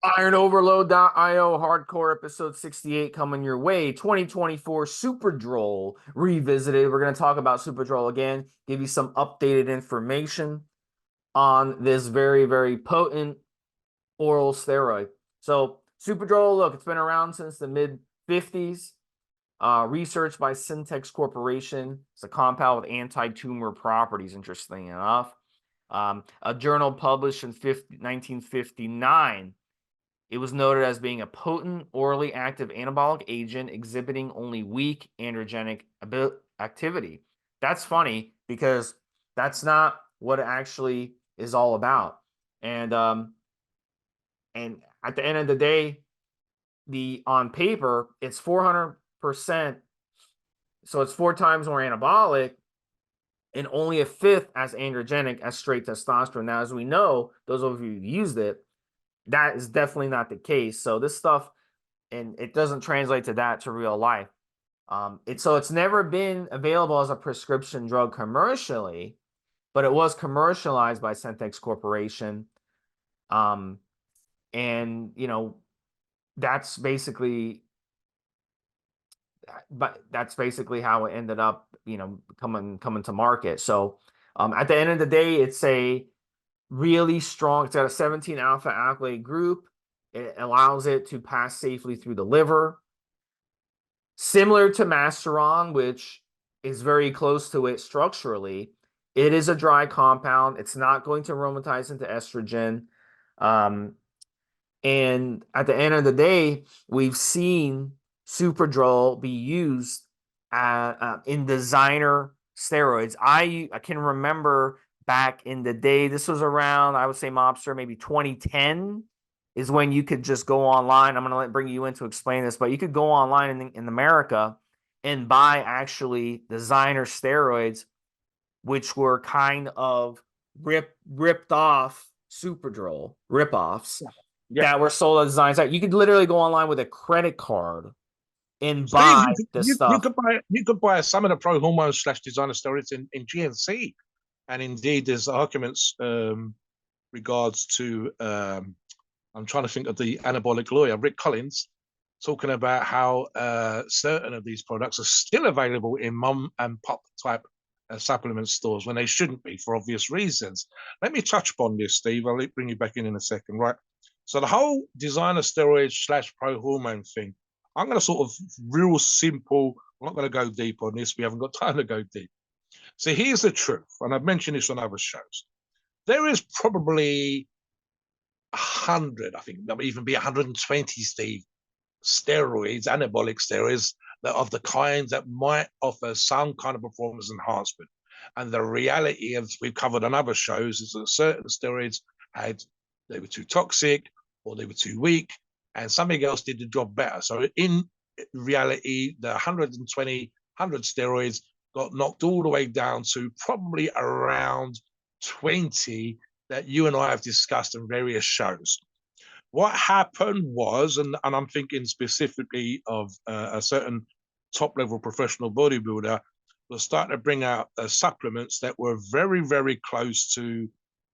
IronOverload.io hardcore episode 68 coming your way. 2024 Superdrol Revisited. We're going to talk about Superdrol again, give you some updated information on this very, very potent oral steroid. So, Superdrol, look, it's been around since the mid 50s. Research by Syntex Corporation. It's a compound with anti-tumor properties, interesting enough. A journal published in 1959. It was noted as being a potent, orally active anabolic agent exhibiting only weak androgenic activity. That's funny because that's not what it actually is all about. And at the end of the day, the on paper it's 400%, so it's 4 times more anabolic and only a fifth as androgenic as straight testosterone. Now, as we know, those of you who used it, that is definitely not the case. So this stuff, and it doesn't translate to that to real life. It's never been available as a prescription drug commercially, but it was commercialized by Centex Corporation. And that's basically, but that's basically how it ended up, coming to market. So at the end of the day, it's a really strong. It's got a 17 alpha acylate group. It allows it to pass safely through the liver. Similar to Masteron, which is very close to it structurally, it is a dry compound. It's not going to aromatize into estrogen. And at the end of the day, we've seen Superdrol be used in designer steroids. I can remember back in the day, this was around, I would say, Mobster, maybe 2010 is when you could just go online. I'm going to bring you in to explain this, but you could go online in America and buy actually designer steroids, which were kind of ripped off Superdrol ripoffs Yeah. that were sold as designs. You could literally go online with a credit card and Steve, buy this you stuff. could buy some of the pro hormone slash designer steroids in GNC, and indeed there's arguments regards to I'm trying to think of the anabolic lawyer Rick Collins talking about how certain of these products are still available in mum and pop type supplement stores when they shouldn't be for obvious reasons. Let me touch upon this, Steve. I'll bring you back in a second, right? So the whole designer steroid slash pro hormone thing, I'm going to sort of real simple. I'm not going to go deep on this. We haven't got time to go deep. So here's the truth, and I've mentioned this on other shows. There is probably 100, I think, there might even be 120, Steve, steroids, anabolic steroids, that of the kinds that might offer some kind of performance enhancement. And the reality, as we've covered on other shows, is that certain steroids they were too toxic or they were too weak, and something else did the job better. So in reality, the 120, 100 steroids got knocked all the way down to probably around 20 that you and I have discussed in various shows. What happened was, and I'm thinking specifically of a certain top level professional bodybuilder, was starting to bring out supplements that were very, very close to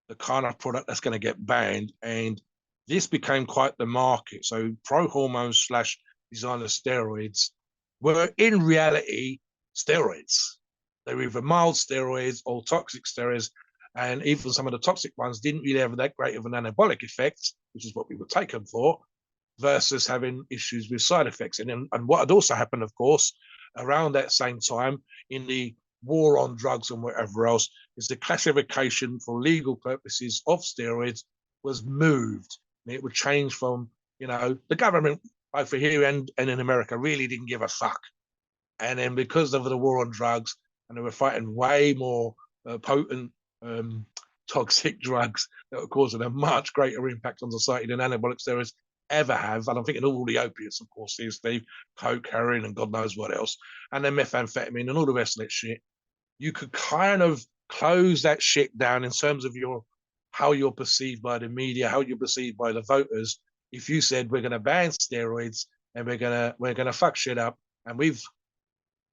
the kind of product that's going to get banned. And this became quite the market. So pro hormones slash designer steroids were in reality steroids. They were either mild steroids or toxic steroids. And even some of the toxic ones didn't really have that great of an anabolic effect, which is what we would take them for, versus having issues with side effects. And what had also happened, of course, around that same time in the war on drugs and whatever else, is the classification for legal purposes of steroids was moved. It would change from, the government, both here and in America, really didn't give a fuck. And then because of the war on drugs, and they were fighting way more potent toxic drugs that were causing a much greater impact on society than anabolic steroids ever have. And I'm thinking all the opiates, of course, here, Steve, coke, heroin, and God knows what else, and then methamphetamine and all the rest of that shit. You could kind of close that shit down in terms of how you're perceived by the media, how you're perceived by the voters. If you said we're going to ban steroids and we're gonna fuck shit up, and we've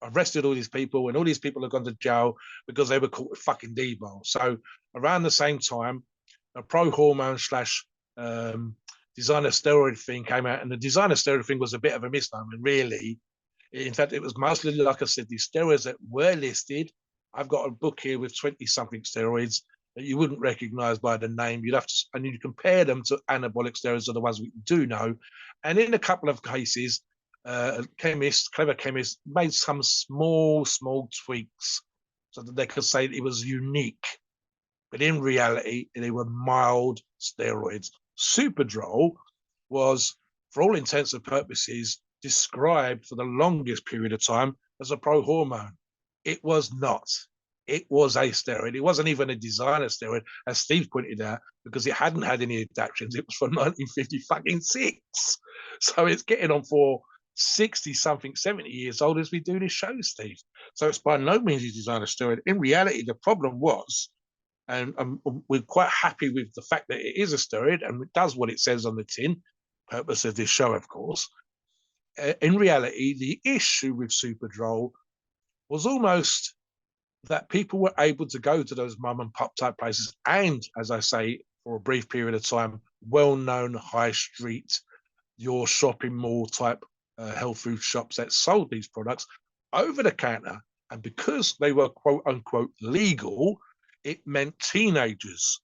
arrested all these people, and all these people have gone to jail because they were caught with fucking D-ball. So around the same time, a pro hormone slash designer steroid thing came out, and the designer steroid thing was a bit of a misnomer, really. In fact, it was mostly, like I said, the steroids that were listed. I've got a book here with 20 something steroids that you wouldn't recognize by the name. You'd have to, and you compare them to anabolic steroids, are the ones we do know. And in a couple of cases, clever chemists, made some small tweaks so that they could say it was unique. But in reality, they were mild steroids. Superdrol was, for all intents and purposes, described for the longest period of time as a pro-hormone. It was not. It was a steroid. It wasn't even a designer steroid, as Steve pointed out, because it hadn't had any adaptations. It was from 1956. So it's getting on for 60 something, 70 years old as we do this show, Steve. So it's by no means a designer steroid. In reality, the problem was, and we're quite happy with the fact that it is a steroid and it does what it says on the tin, purpose of this show, of course. In reality, the issue with Superdrol was almost that people were able to go to those mum and pop type places and, as I say, for a brief period of time, well-known high street, your shopping mall type health food shops that sold these products over the counter. And because they were quote unquote legal, it meant teenagers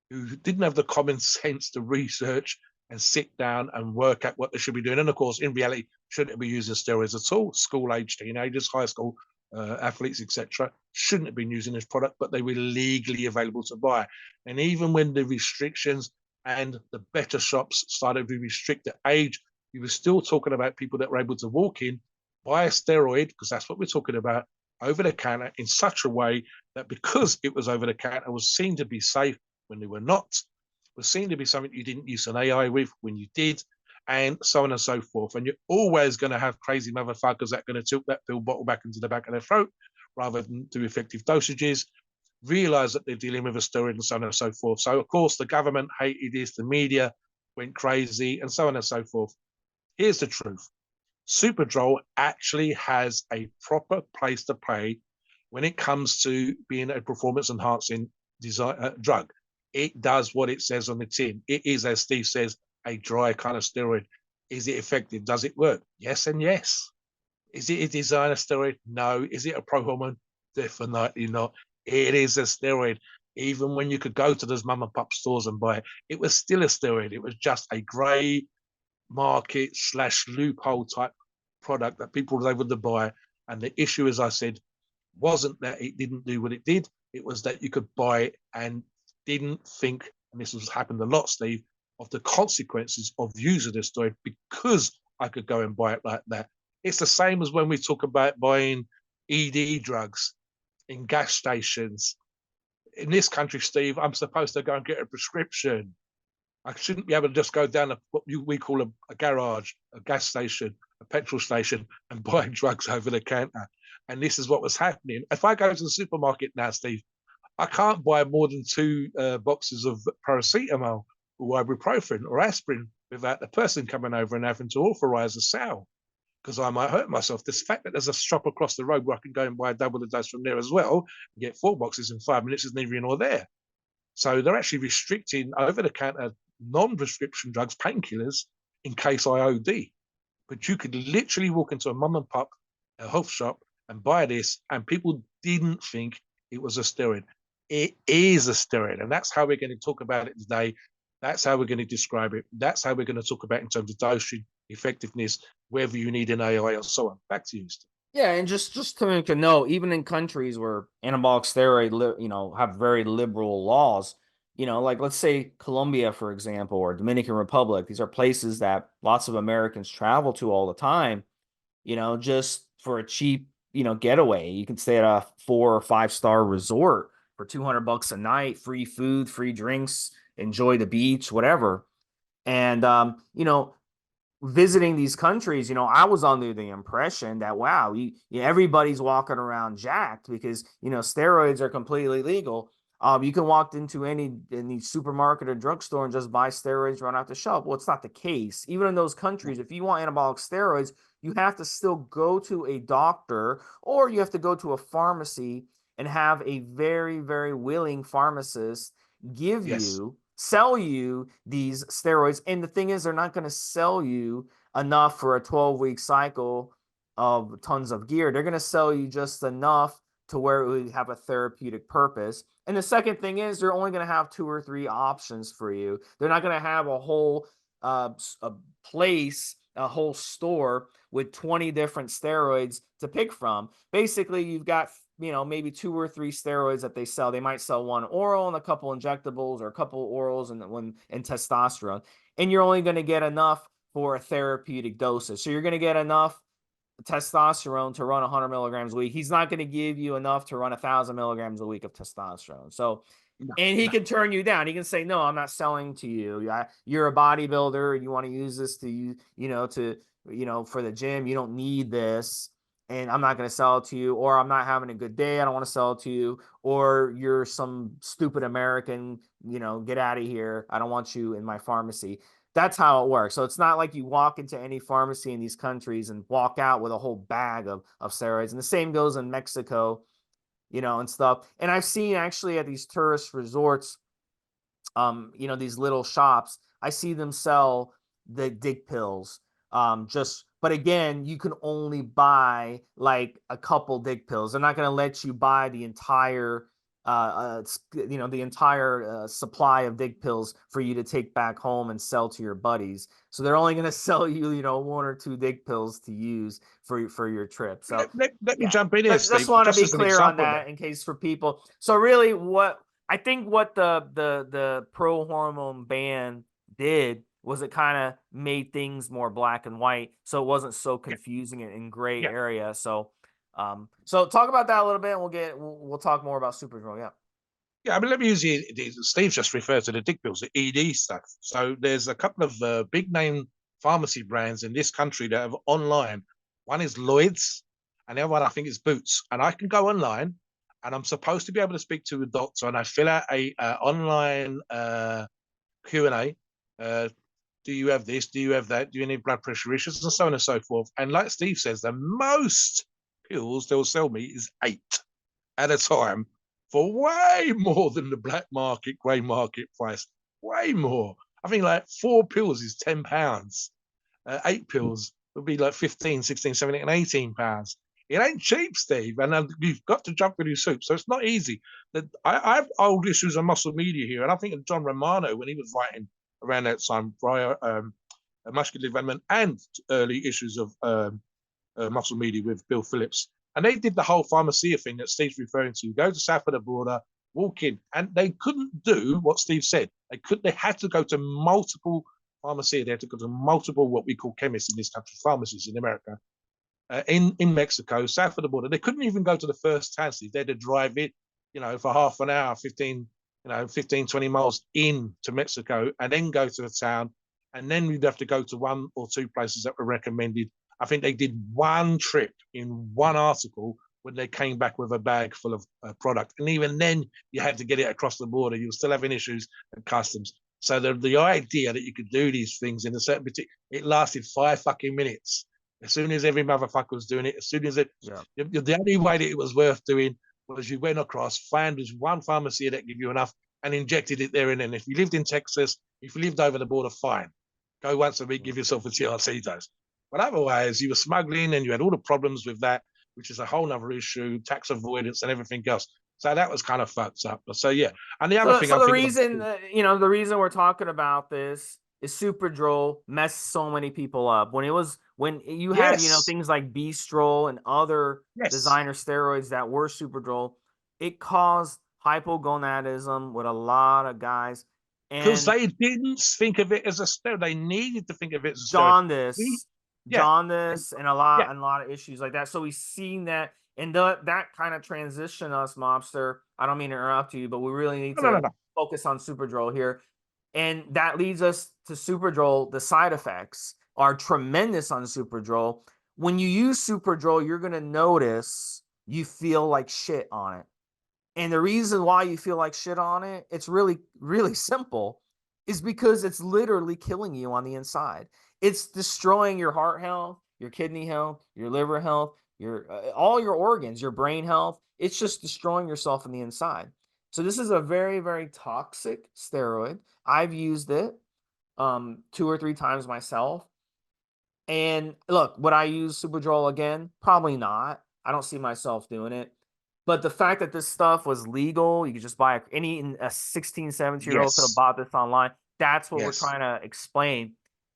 who didn't have the common sense to research and sit down and work out what they should be doing. And of course, in reality, shouldn't be using steroids at all. School-age teenagers, high school athletes, etc., shouldn't have been using this product, but they were legally available to buy. And even when the restrictions and the better shops started to restrict the age, we were still talking about people that were able to walk in, buy a steroid, because that's what we're talking about, over the counter in such a way that because it was over the counter was seen to be safe when they were not, was seen to be something you didn't use an AI with when you did, and so on and so forth. And you're always going to have crazy motherfuckers that are going to tilt that pill bottle back into the back of their throat rather than do effective dosages, realize that they're dealing with a steroid and so on and so forth. So, of course, the government hated this, the media went crazy, and so on and so forth. Here's the truth. Superdrol actually has a proper place to play when it comes to being a performance-enhancing drug. It does what it says on the tin. It is, as Steve says, a dry kind of steroid. Is it effective? Does it work? Yes and yes. Is it a designer steroid? No. Is it a pro-hormone? Definitely not. It is a steroid. Even when you could go to those mum and pop stores and buy it, it was still a steroid. It was just a grey market / loophole type product that people were able to buy. And the issue, as I said, wasn't that it didn't do what it did. It was that you could buy it and didn't think, and this has happened a lot, Steve, of the consequences of using this steroid because I could go and buy it like that. It's the same as when we talk about buying ED drugs in gas stations. In this country, Steve, I'm supposed to go and get a prescription. I shouldn't be able to just go down to what we call a garage, a gas station, a petrol station, and buy drugs over the counter. And this is what was happening. If I go to the supermarket now, Steve, I can't buy more than 2 boxes of paracetamol or ibuprofen or aspirin without the person coming over and having to authorize a sale because I might hurt myself. This fact that there's a shop across the road where I can go and buy double the dose from there as well and get 4 boxes in 5 minutes is neither here nor there. So they're actually restricting over-the-counter non-prescription drugs, painkillers, in case I OD. But you could literally walk into a mum and pop, a health shop, and buy this, and people didn't think it was a steroid. It is a steroid, and that's how we're going to talk about it today. That's how we're going to describe it. That's how we're going to talk about it in terms of dosage, effectiveness, whether you need an AI or so on. Back to you, Steve. Yeah, and just to make a note, even in countries where anabolic steroid, have very liberal laws, like let's say Colombia, for example, or Dominican Republic, these are places that lots of Americans travel to all the time, just for a cheap, getaway. You can stay at a 4 or 5 star resort for $200 a night, free food, free drinks, enjoy the beach, whatever. And, visiting these countries, I was under the impression that, wow, everybody's walking around jacked because, steroids are completely legal. You can walk into any supermarket or drugstore and just buy steroids right off the shelf. Well, it's not the case. Even in those countries, if you want anabolic steroids, you have to still go to a doctor or you have to go to a pharmacy and have a very, very willing pharmacist give Yes. you sell you these steroids. And the thing is, they're not going to sell you enough for a 12-week cycle of tons of gear. They're going to sell you just enough to where it would have a therapeutic purpose. And the second thing is, they're only going to have 2 or 3 options for you. They're not going to have a whole a place, a whole store with 20 different steroids to pick from. Basically, you've got, you know, maybe 2 or 3 steroids that they sell. They might sell one oral and a couple injectables, or a couple orals and one and testosterone. And you're only going to get enough for a therapeutic dosage. So you're going to get enough testosterone to run 100 milligrams a week. He's not going to give you enough to run 1,000 milligrams a week of testosterone. So, No, and he no. can turn you down. He can say, no, I'm not selling to you. You're a bodybuilder and you want to use this for the gym. You don't need this, and I'm not going to sell it to you. Or I'm not having a good day, I don't want to sell it to you. Or you're some stupid American, get out of here, I don't want you in my pharmacy. That's how it works. So it's not like you walk into any pharmacy in these countries and walk out with a whole bag of steroids. And the same goes in Mexico, and stuff. And I've seen actually at these tourist resorts, these little shops, I see them sell the dick pills. But again, you can only buy like a couple dick pills. They're not going to let you buy the entire supply of dick pills for you to take back home and sell to your buddies. So they're only going to sell you, 1 or 2 dick pills to use for your trip. So Let me yeah, jump in here, just Steve, want to just be as an clear on example of that. that in case for people. So really, what the pro hormone ban did was it kind of made things more black and white, so it wasn't so confusing and in gray Yeah. area. So talk about that a little bit, and we'll talk more about Superdrol. Yeah. Yeah, I mean, let me use Steve just referred to the dick pills, the ED stuff. So there's a couple of big name pharmacy brands in this country that have online. One is Lloyd's, and the other one I think is Boots. And I can go online, and I'm supposed to be able to speak to a doctor, and I fill out a online Q&A. Do you have this? Do you have that? Do you need blood pressure issues? And so on and so forth. And like Steve says, the most pills they'll sell me is 8 at a time for way more than the black market, grey market price. Way more. I think like 4 pills is £10. 8 pills would be like 15, 16, 17, and £18. It ain't cheap, Steve, and you've got to jump through soup. So it's not easy. I have old issues of muscle media here, and I think of John Romano when he was writing around that time, prior muscular development and early issues of muscle media with Bill Phillips. And they did the whole pharmacia thing that Steve's referring to. Go to south of the border, walk in, and they couldn't do what Steve said. They had to go to multiple pharmacia. They had to go to multiple what we call chemists in this country, pharmacies in America, in Mexico, south of the border. They couldn't even go to the first town. They had to drive it, for half an hour, 15, 20 miles into Mexico, and then go to the town. And then we'd have to go to 1 or 2 places that were recommended. I think they did 1 trip in 1 article when they came back with a bag full of product. And even then, you had to get it across the border. You were still having issues at customs. So the idea that you could do these things in a certain it lasted 5 fucking minutes. As soon as every motherfucker was doing it, as soon as the only way that it was worth doing was you went across, found this one pharmacy that gave you enough and injected it there and then. If you lived in Texas, if you lived over the border, fine. Go once a week, give yourself a TRT dose. But otherwise, you were smuggling and you had all the problems with that, which is a whole other issue, tax avoidance and everything else. So that was kind of fucked up. So yeah. And the other thing the reason we're talking about this is Superdrol messed so many people up. When you had, things like Bestrol and other designer steroids that were Superdrol, it caused hypogonadism with a lot of guys. Because they didn't think of it as a steroid. They needed to think of it as a steroid. Jaundice and a lot of issues like that. So we've seen that, and that kind of transition us, Mobster. I don't mean to interrupt you, but we really need to focus on Superdrol here. And that leads us to Superdrol. The side effects are tremendous on Superdrol. When you use Superdrol, you're going to notice you feel like shit on it. And the reason why you feel like shit on it, it's really, really simple, is because it's literally killing you on the inside. It's destroying your heart health, your kidney health, your liver health, your all your organs, your brain health. It's just destroying yourself on the inside. So this is a very, very toxic steroid. I've used it 2 or 3 times myself. And look, would I use Superdrol again? Probably not. I don't see myself doing it. But the fact that this stuff was legal, you could just buy a 16, 17-year-old could have Yes, bought this online. That's what we're yes. trying to explain.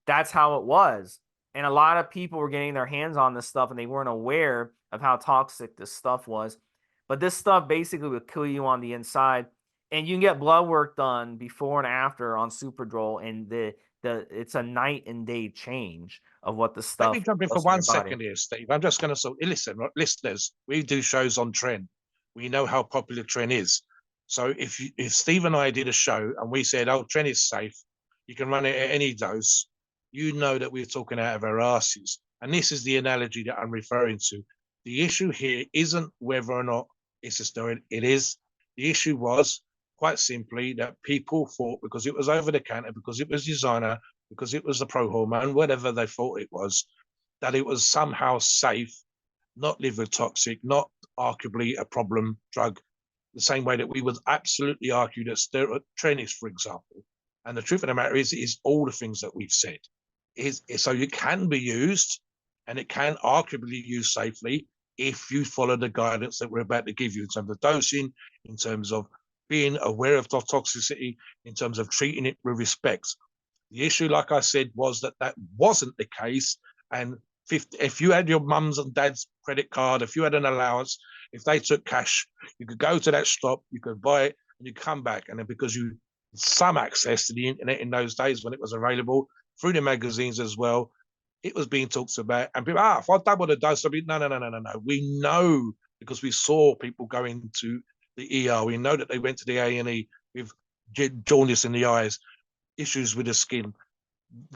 That's how it was. And a lot of people were getting their hands on this stuff and they weren't aware of how toxic this stuff was. But this stuff basically will kill you on the inside. And you can get blood work done before and after on Superdrol, and it's a night and day change of what the Let me stuff jump in for does to your one body. second here, Steve. I'm just going to sort listen, listeners. We do shows on Tren. We know how popular Tren is. So if Steve and I did a show and we said, "Oh, Tren is safe, you can run it at any dose," you know that we're talking out of our asses. And this is the analogy that I'm referring to. The issue here isn't whether or not it's a steroid. It is. The issue was quite simply that people thought because it was over the counter, because it was designer, because it was the pro hormone, whatever they thought it was, that it was somehow safe, not liver toxic, not arguably a problem drug, the same way that we would absolutely argue that steroid training, for example. And the truth of the matter is all the things that we've said. So it can be used and it can arguably be used safely if you follow the guidance that we're about to give you in terms of dosing, in terms of being aware of the toxicity, in terms of treating it with respect. The issue, like I said, was that that wasn't the case. And if you had your mum's and dad's credit card, if you had an allowance, if they took cash, you could go to that shop, you could buy it, and you come back. And then because you had some access to the internet in those days when it was available, through the magazines as well, it was being talked about. And people, if I double the dose, I'll be, no, no, no, no, no, no. We know because we saw people going to the ER. We know that they went to the A&E with jaundice in the eyes, issues with the skin,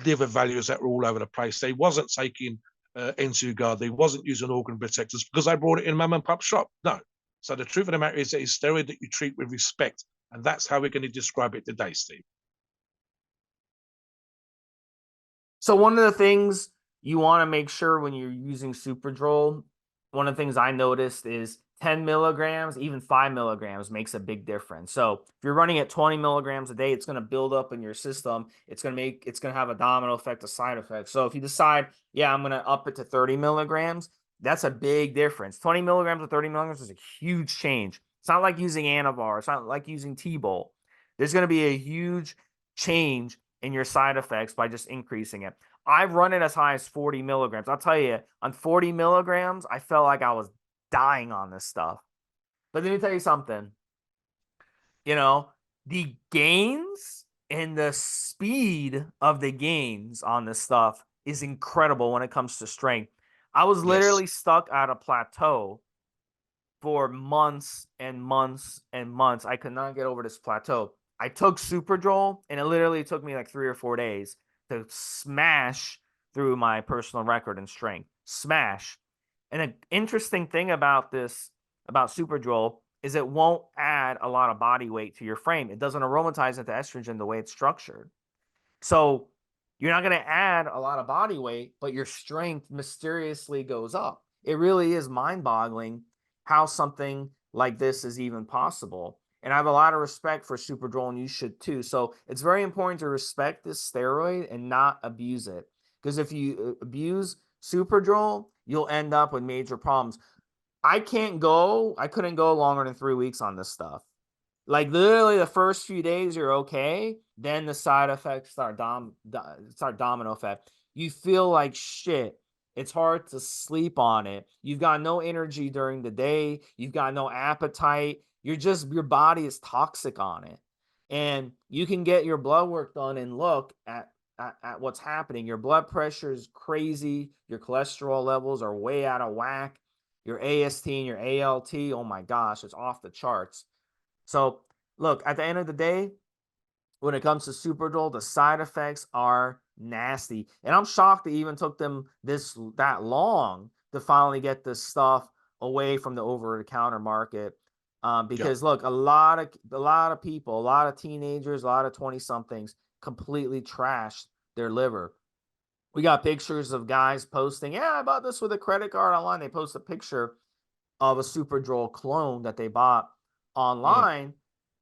liver values that were all over the place. They wasn't taking N2 They wasn't using organ protectors because I brought it in mum and pop shop. No. So the truth of the matter is that it's steroid that you treat with respect. And that's how we're going to describe it today, Steve. So one of the things you want to make sure when you're using Superdrol, one of the things I noticed is 10 milligrams, even 5 milligrams makes a big difference. So if you're running at 20 milligrams a day, it's going to build up in your system. It's going to have a domino effect of side effects. So if you decide, yeah, I'm going to up it to 30 milligrams, that's a big difference. 20 milligrams to 30 milligrams is a huge change. It's not like using Anavar. It's not like using T-Bol. There's going to be a huge change in your side effects by just increasing it. I've run it as high as 40 milligrams. I'll tell you, on 40 milligrams, I felt like I was dying on this stuff. But let me tell you something. You know, the gains and the speed of the gains on this stuff is incredible when it comes to strength. I was Yes. literally stuck at a plateau for months and months and months. I could not get over this plateau. I took Superdrol, and it literally took me like 3 or 4 days to smash through my personal record in strength. Smash. And an interesting thing about about Superdrol, is it won't add a lot of body weight to your frame. It doesn't aromatize into estrogen the way it's structured. So you're not going to add a lot of body weight, but your strength mysteriously goes up. It really is mind boggling how something like this is even possible. And I have a lot of respect for Superdrol, and you should too. So it's very important to respect this steroid and not abuse it. Because if you abuse Superdrol, you'll end up with major problems. I couldn't go longer than 3 weeks on this stuff. Like literally the first few days you're okay, then the side effects start domino effect. You feel like shit. It's hard to sleep on it. You've got no energy during the day. You've got no appetite. Your body is toxic on it. And you can get your blood work done and look at what's happening. Your blood pressure is crazy. Your cholesterol levels are way out of whack. Your AST and your ALT, oh my gosh, it's off the charts. So, look, at the end of the day, when it comes to Superdrol, the side effects are nasty. And I'm shocked it even took them that long to finally get this stuff away from the over-the-counter market. Yeah. Because look, a lot of people, a lot of teenagers, a lot of 20-somethings completely trashed their liver. We got pictures of guys posting, yeah, I bought this with a credit card online. They post a picture of a Superdrol clone that they bought Mm. online,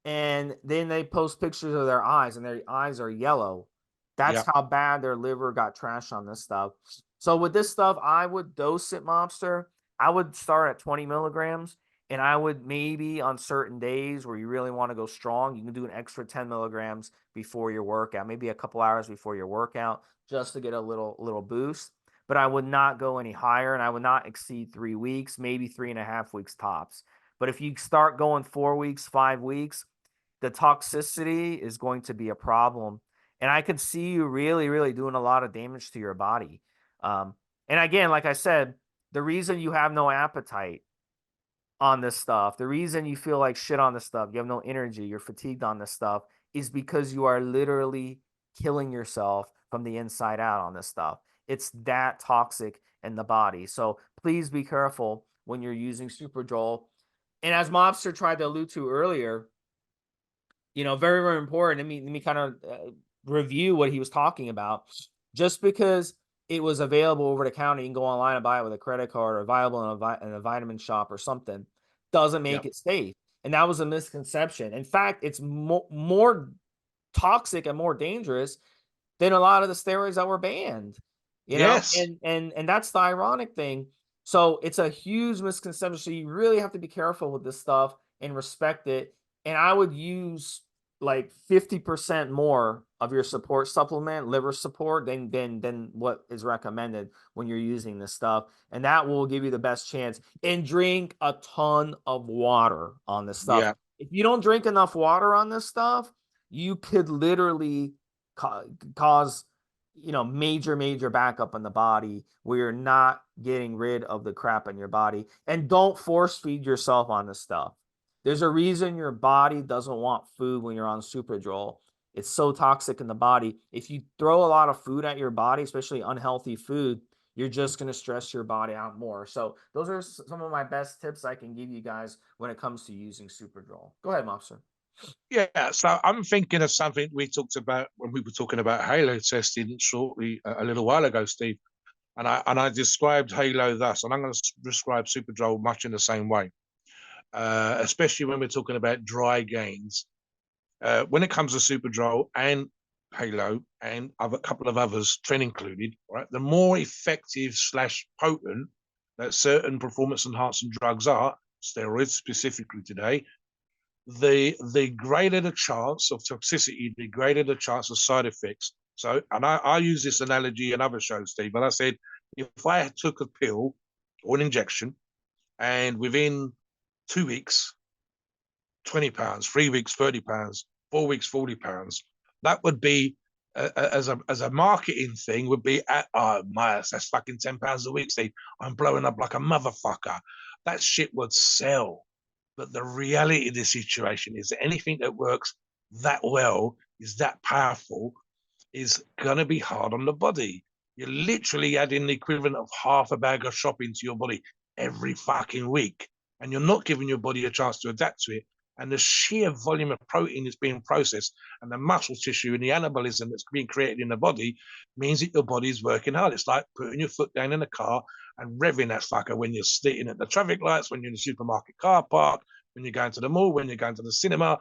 and then they post pictures of their eyes, and their eyes are yellow. That's Yeah. how bad their liver got trashed on this stuff. So with this stuff, I would dose it, Mobster. I would start at 20 milligrams, and I would maybe on certain days where you really want to go strong, you can do an extra 10 milligrams before your workout, maybe a couple hours before your workout, just to get a little boost. But I would not go any higher, and I would not exceed 3 weeks, maybe 3.5 weeks tops. But if you start going 4 weeks, 5 weeks, the toxicity is going to be a problem. And I could see you really, really doing a lot of damage to your body. And again, like I said, the reason you have no appetite on this stuff, the reason you feel like shit on this stuff, you have no energy, you're fatigued on this stuff, is because you are literally killing yourself from the inside out on this stuff. It's that toxic in the body. So please be careful when you're using Superdrol. And as Mobster tried to allude to earlier, very, very important. Let me kind of review what he was talking about. Just because it was available over the counter, you can go online and buy it with a credit card, or available in a vitamin shop or something, doesn't make it safe. And that was a misconception. In fact, it's more toxic and more dangerous than a lot of the steroids that were banned. Yes. And that's the ironic thing. So it's a huge misconception. So you really have to be careful with this stuff and respect it. And I would use like 50% more of your support supplement, liver support, than what is recommended when you're using this stuff. And that will give you the best chance. And drink a ton of water on this stuff. Yeah. If you don't drink enough water on this stuff, you could literally cause major backup in the body where you're not getting rid of the crap in your body. And don't force feed yourself on this stuff. There's a reason your body doesn't want food when you're on Superdrol. It's so toxic in the body. If you throw a lot of food at your body, especially unhealthy food, you're just going to stress your body out more. So those are some of my best tips I can give you guys when it comes to using Superdrol. Go ahead, Mobster. Yeah, so I'm thinking of something we talked about when we were talking about Halo testing shortly a little while ago, Steve. And I described Halo thus, and I'm going to describe Superdrol much in the same way, especially when we're talking about dry gains. When it comes to Superdrol and Halo and a couple of others, Tren included, right? The more effective slash potent that certain performance enhancing drugs are, steroids specifically today, the greater the chance of toxicity, the greater the chance of side effects. So, and I use this analogy in other shows, Steve, but I said, if I took a pill or an injection and within 2 weeks, 20 pounds, 3 weeks, 30 pounds, 4 weeks, 40 pounds, that would be, as a marketing thing, would be at, oh, my, that's fucking 10 pounds a week, Steve. I'm blowing up like a motherfucker. That shit would sell. But the reality of the situation is that anything that works that well, is that powerful, is going to be hard on the body. You're literally adding the equivalent of half a bag of shopping to your body every fucking week. And you're not giving your body a chance to adapt to it. And the sheer volume of protein that's being processed and the muscle tissue and the anabolism that's being created in the body means that your body is working hard. It's like putting your foot down in a car and revving that fucker when you're sitting at the traffic lights, when you're in the supermarket car park, when you're going to the mall, when you're going to the cinema.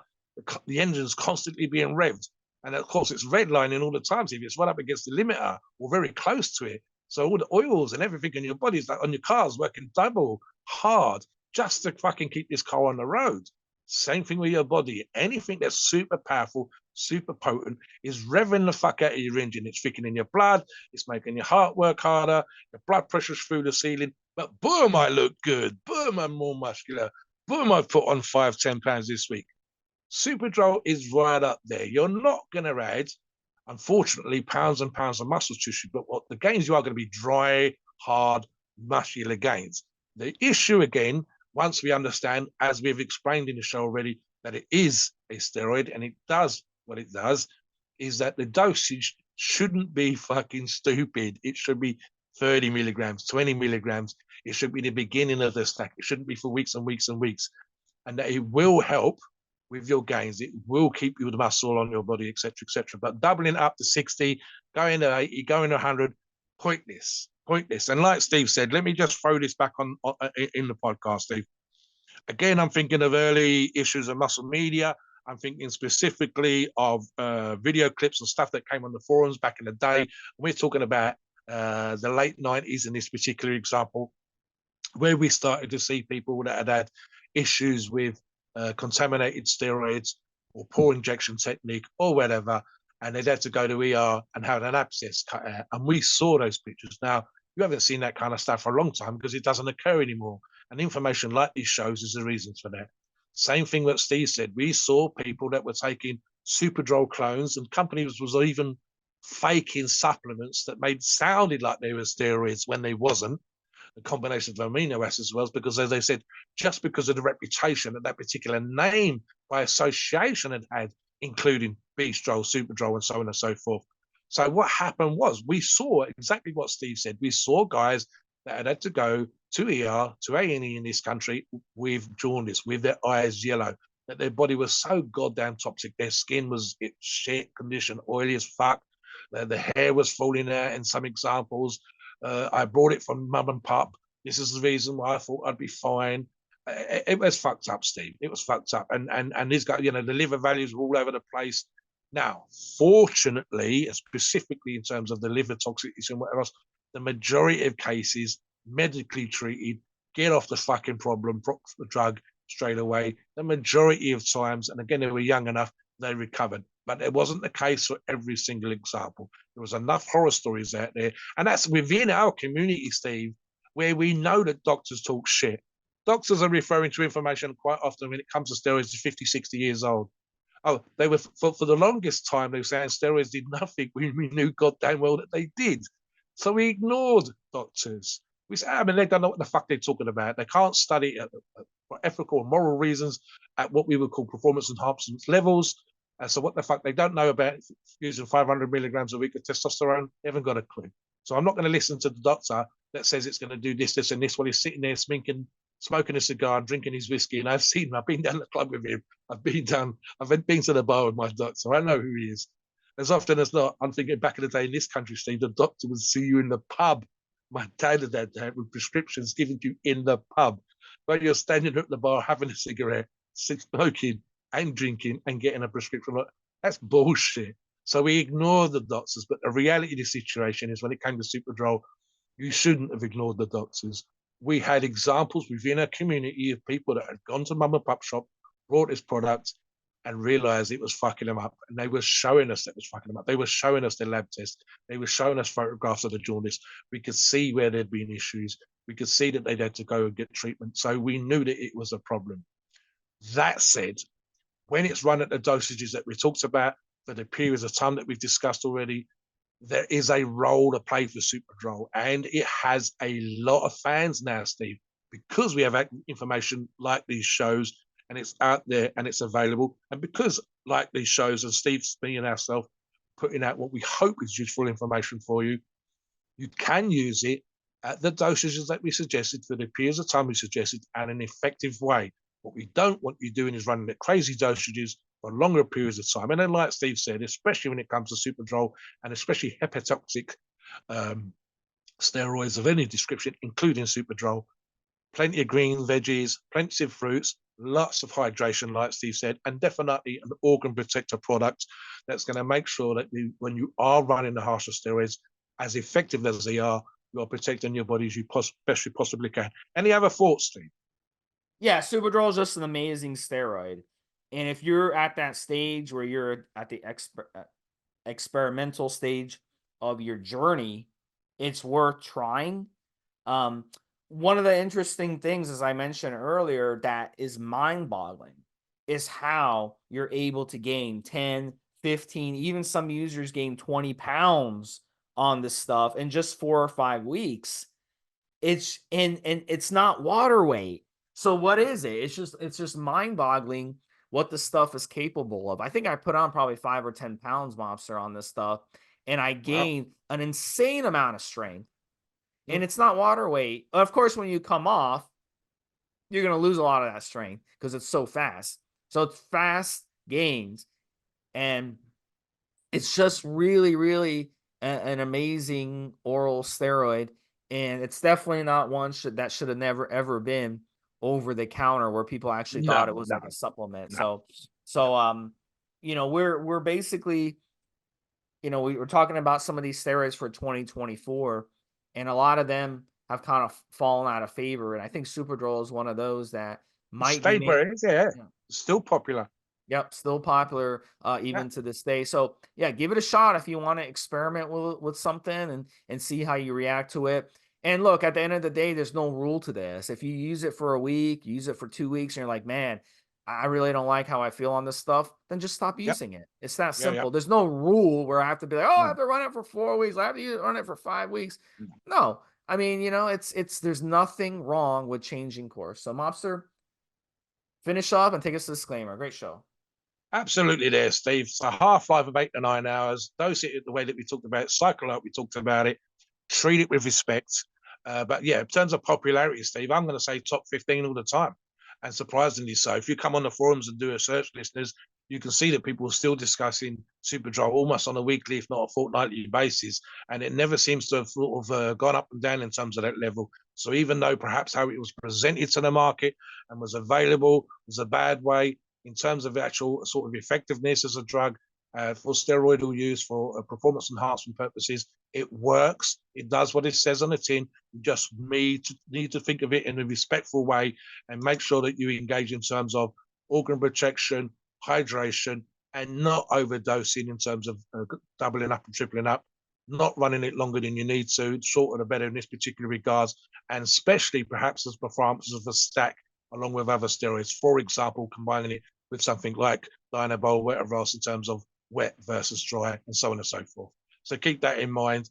The engine's constantly being revved. And of course, it's redlining all the time. So if it's right up against the limiter or very close to it, so all the oils and everything in your body is like on your car's working double hard just to fucking keep this car on the road. Same thing with your body. Anything that's super powerful, super potent is revving the fuck out of your engine. It's thickening your blood. It's making your heart work harder. Your blood pressure's through the ceiling. But boom, I look good. Boom, I'm more muscular. Boom, I've put on 5-10 pounds this week. Superdrol is right up there. You're not going to add, unfortunately, pounds and pounds of muscle tissue, but what the gains you are going to be dry, hard, muscular gains. The issue again, once we understand, as we've explained in the show already, that it is a steroid and it does what it does, is that the dosage shouldn't be fucking stupid. It should be 30 milligrams, 20 milligrams. It should be the beginning of the stack. It shouldn't be for weeks and weeks and weeks. And that it will help with your gains. It will keep you the muscle on your body, etc., etc. But doubling up to 60, going to 80, going to 100, pointless. And like Steve said, let me just throw this back on in the podcast, Steve. Again, I'm thinking of early issues of muscle media. I'm thinking specifically of video clips and stuff that came on the forums back in the day. We're talking about the late 90s in this particular example, where we started to see people that had issues with contaminated steroids or poor injection technique or whatever, and they'd had to go to ER and have an abscess cut out. And we saw those pictures. Now, you haven't seen that kind of stuff for a long time because it doesn't occur anymore. And information like this shows us the reasons for that. Same thing that Steve said. We saw people that were taking Superdrol clones, and companies was even faking supplements that sounded like they were steroids when they wasn't, a combination of amino acids as well, because as they said, just because of the reputation that that particular name by association had, including Beastrol, Superdrol, and so on and so forth. So what happened was we saw exactly what Steve said. We saw guys that had to go to ER, to A&E in this country with jaundice, with their eyes yellow, that their body was so goddamn toxic. Their skin was in shit condition, oily as fuck. The hair was falling out in some examples. I brought it from mum and pop. This is the reason why I thought I'd be fine. It was fucked up, Steve. It was fucked up. And this guy, the liver values were all over the place. Now, fortunately, specifically in terms of the liver toxicity and whatever else, the majority of cases medically treated, get off the fucking problem, the drug straight away. The majority of times, and again, they were young enough, they recovered. But it wasn't the case for every single example. There was enough horror stories out there. And that's within our community, Steve, where we know that doctors talk shit. Doctors are referring to information quite often when it comes to steroids to 50, 60 years old. Oh, they were, for the longest time, they were saying steroids did nothing. We knew goddamn well that they did. So we ignored doctors. We said, they don't know what the fuck they're talking about. They can't study for ethical and moral reasons at what we would call performance enhancement levels. So what the fuck they don't know about using 500 milligrams a week of testosterone, they haven't got a clue. So I'm not going to listen to the doctor that says it's going to do this, this, and this while he's sitting there smoking a cigar, drinking his whiskey. And I've seen him. I've been down the club with him. I've been to the bar with my doctor. I know who he is. As often as not, I'm thinking back in the day in this country, Steve, the doctor would see you in the pub. My dad had that with prescriptions given to you in the pub. But you're standing at the bar having a cigarette, smoking, and drinking and getting a prescription. That's bullshit. So we ignore the doctors, but the reality of the situation is when it came to Superdrol, you shouldn't have ignored the doctors. We had examples within our community of people that had gone to mum and pop shop, bought this product, and realized it was fucking them up. And they were showing us that it was fucking them up. They were showing us their lab tests. They were showing us photographs of the jaundice. We could see where there'd been issues. We could see that they'd had to go and get treatment. So we knew that it was a problem. That said, when it's run at the dosages that we talked about for the periods of time that we've discussed already, there is a role to play for Superdrol, and it has a lot of fans now, Steve, because we have information like these shows, and it's out there and it's available, and because like these shows and Steve's me and ourselves putting out what we hope is useful information for you, you can use it at the dosages that we suggested for the periods of time we suggested and an effective way. What we don't want you doing is running at crazy dosages for longer periods of time. And then, like Steve said, especially when it comes to Superdrol and especially hepatotoxic steroids of any description, including Superdrol, plenty of green veggies, plenty of fruits, lots of hydration, like Steve said, and definitely an organ protector product that's going to make sure that when you are running the harsher steroids, as effective as they are, you are protecting your body as you best you possibly can. Any other thoughts, Steve? Yeah, Superdrol is just an amazing steroid. And if you're at that stage where you're at the experimental stage of your journey, it's worth trying. One of the interesting things, as I mentioned earlier, that is mind-boggling is how you're able to gain 10, 15, even some users gain 20 pounds on this stuff in just 4 or 5 weeks. It's and it's not water weight. So what is it? It's just mind-boggling what the stuff is capable of. I think I put on probably 5 or 10 pounds, Mobster, on this stuff, and I Wow. gained an insane amount of strength. Mm. And it's not water weight. Of course, when you come off, you're gonna lose a lot of that strength because it's so fast. So it's fast gains, and it's just really, really an amazing oral steroid. And it's definitely not one that should have never ever been over the counter where people actually thought it No, was no, like a supplement. no. So So, we're basically, we were talking about some of these steroids for 2024, and a lot of them have kind of fallen out of favor. And I think Superdrol is one of those that might be Stayed made. where it is, yeah. Yeah. Still popular. Yep, still popular Yeah. even to this day. So yeah, give it a shot if you want to experiment with something and see how you react to it. And look, at the end of the day, there's no rule to this. If you use it for a week, use it for 2 weeks, and you're like, man, I really don't like how I feel on this stuff, then just stop Yep. using it. It's that Yeah. Yeah. simple. There's no rule where I have to be like, oh, I have No. to run it for 4 weeks. I have to run it for 5 weeks. No. No, I mean, it's there's nothing wrong with changing course. So, Mobster, finish up and take us to disclaimer. Great show. Absolutely there, Steve. So half-life of 8 to 9 hours. Dose it the way that we talked about. Cycle up, we talked about it. Treat it with respect. But yeah, in terms of popularity, Steve, I'm going to say top 15 all the time. And surprisingly so. If you come on the forums and do a search, listeners, you can see that people are still discussing Superdrol almost on a weekly, if not a fortnightly basis. And it never seems to have sort of gone up and down in terms of that level. So even though perhaps how it was presented to the market and was available was a bad way, in terms of actual sort of effectiveness as a drug for steroidal use for performance enhancement purposes, it works. It does what it says on the tin. You just need to think of it in a respectful way and make sure that you engage in terms of organ protection, hydration, and not overdosing in terms of doubling up and tripling up, not running it longer than you need to, shorter the better in this particular regards, and especially perhaps as performance of a stack along with other steroids. For example, combining it with something like Dynabol, whatever else in terms of wet versus dry, and so on and so forth. So keep that in mind.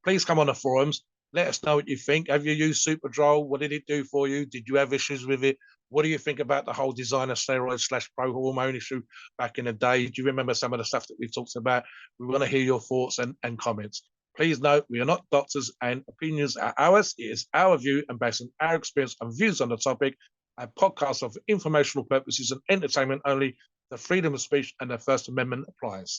Please come on the forums. Let us know what you think. Have you used Superdrol? What did it do for you? Did you have issues with it? What do you think about the whole designer steroid / pro hormone issue back in the day? Do you remember some of the stuff that we've talked about? We want to hear your thoughts and comments. Please note, we are not doctors and opinions are ours. It is our view and based on our experience and views on the topic. A podcast of informational purposes and entertainment only. The freedom of speech and the First Amendment applies.